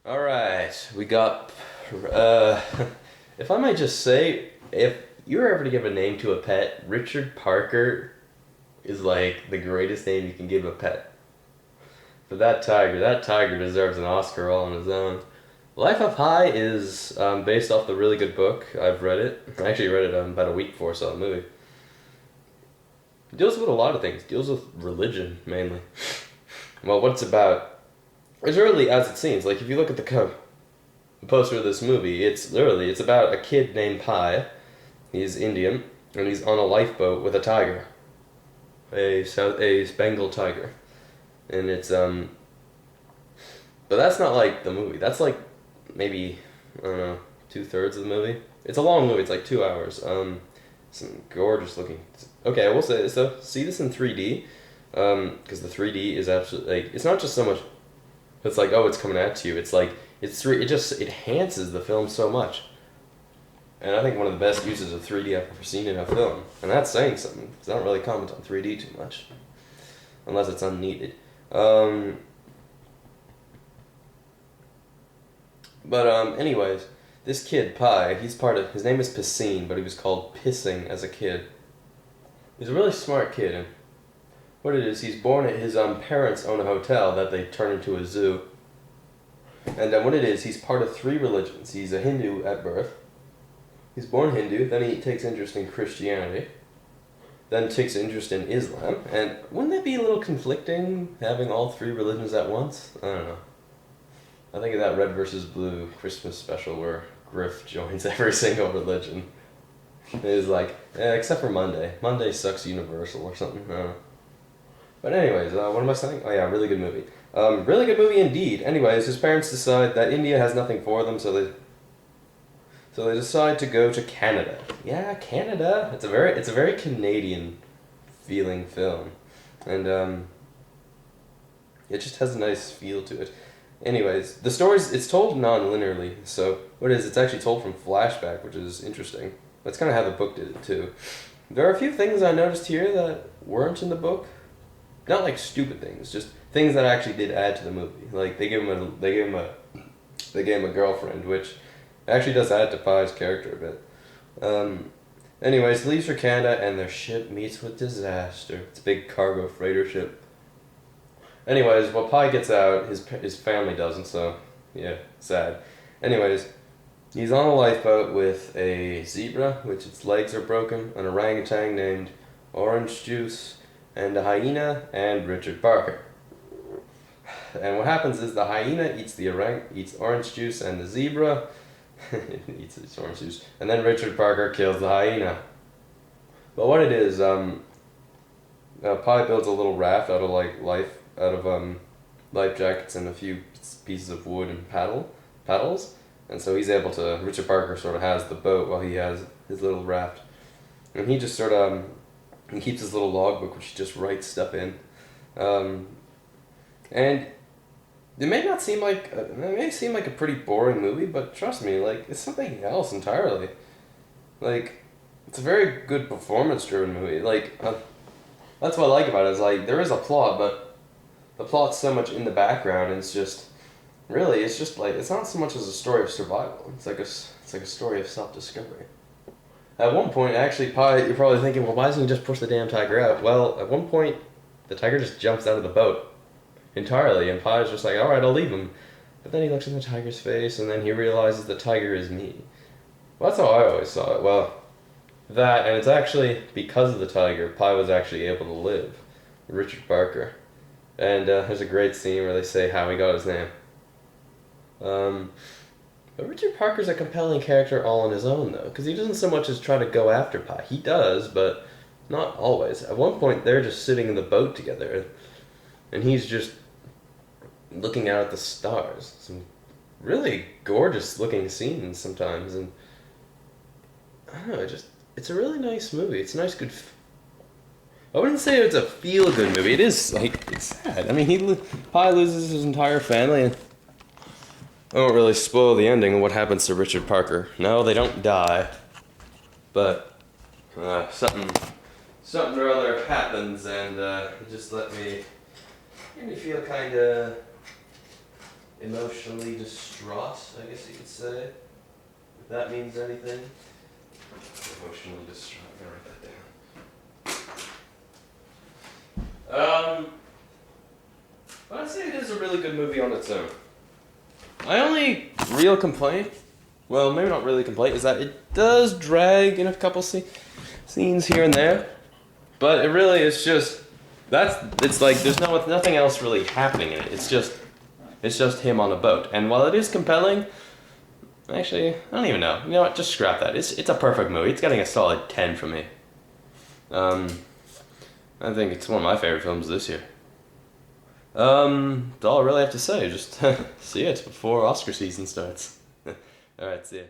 All right, we got. If I might just say, if you were ever to give a name to a pet, Richard Parker is like the greatest name you can give a pet. For that tiger deserves an Oscar all on his own. Life of Pi is based off the really good book. I've read it. I actually read it about a week before I saw the movie. It deals with a lot of things. It deals with religion mainly. Well, what it's about is really as it seems. Like if you look at the poster of this movie, it's about a kid named Pi. He's Indian and he's on a lifeboat with a tiger, a Bengal tiger, and but that's not like the movie. That's like maybe I don't know 2/3 of the movie. It's a long movie. It's like 2 hours. Some gorgeous looking. Okay, I will say so. See this in 3D, because the 3D is absolutely like it's not just so much. It's like oh, it's coming at you. It's like it just it enhances the film so much. And I think one of the best uses of 3D I've ever seen in a film, and that's saying something because I don't really comment on 3D too much, unless it's unneeded. Um, Anyways, this kid Pi, his name is Piscine, but he was called Pissing as a kid. He's a really smart kid, and what it is, he's born at his parents own a hotel that they turn into a zoo. And what it is, he's part of three religions. He's a Hindu at birth. He's born Hindu, then he takes interest in Christianity, then takes interest in Islam. And wouldn't that be a little conflicting, having all three religions at once? I don't know. I think of that Red versus Blue Christmas special where Griff joins every single religion. It is like, except for Monday. Monday sucks Universal or something. I don't know. But anyways, what am I saying? Oh yeah, really good movie. Really good movie indeed. Anyways, his parents decide that India has nothing for them, so they decide to go to Canada. Yeah, Canada. It's a very Canadian feeling film, and it just has a nice feel to it. Anyways, it's told non-linearly. So what it is, it's actually told from flashback, which is interesting. That's kind of how the book did it too. There are a few things I noticed here that weren't in the book. Not like stupid things, just things that actually did add to the movie. Like they gave him a girlfriend, which actually does add to Pi's character a bit. Anyways, leaves for Canada and their ship meets with disaster. It's a big cargo freighter ship. Anyways, while Pi gets out, his family doesn't, so yeah, sad. Anyways, he's on a lifeboat with a zebra, which its legs are broken, an orangutan named Orange Juice, and a hyena, and Richard Parker. And what happens is the hyena eats orange juice, and the zebra eats its orange juice, and then Richard Parker kills the hyena. But what it is, Pi builds a little raft out of life jackets and a few pieces of wood and paddles, and so he's able to. Richard Parker sort of has the boat while he has his little raft, and he just sort of he keeps his little logbook which he just writes stuff in, and it may not seem like it may seem like a pretty boring movie, but trust me, like it's something else entirely. Like it's a very good performance-driven movie. That's what I like about it. Is like there is a plot, but the plot's so much in the background, and it's just like it's not so much as a story of survival. It's like a story of self-discovery. At one point, actually, Pi, you're probably thinking, well, why doesn't he just push the damn tiger out? Well, at one point, the tiger just jumps out of the boat entirely, and Pi's just like, all right, I'll leave him. But then he looks in the tiger's face, and then he realizes the tiger is me. Well, that's how I always saw it. Well, that, and it's actually because of the tiger, Pi was actually able to live. Richard Parker. And there's a great scene where they say how he got his name. But Richard Parker's a compelling character all on his own, though, because he doesn't so much as try to go after Pi. He does, but not always. At one point, they're just sitting in the boat together, and he's just looking out at the stars. Some really gorgeous-looking scenes sometimes, and I don't know, it's a really nice movie. It's a nice, good. I wouldn't say it's a feel-good movie. It is it's sad. I mean, Pi loses his entire family, and I won't really spoil the ending of what happens to Richard Parker. No, they don't die, but something or other happens, and it just made me feel kind of. emotionally distraught, I guess you could say. If that means anything. Emotionally distraught. I'm gonna write that down. But I'd say it is a really good movie on its own. My only real complaint, well, maybe not really complaint, is that it does drag in a couple scenes here and there. But it really is just, it's like there's nothing else really happening in it. It's just him on a boat. And while it is compelling, actually, I don't even know. You know what? Just scrap that. It's a perfect movie. It's getting a solid 10 from me. I think it's one of my favorite films this year. That's all I really have to say. Just see it before Oscar season starts. Alright, see ya.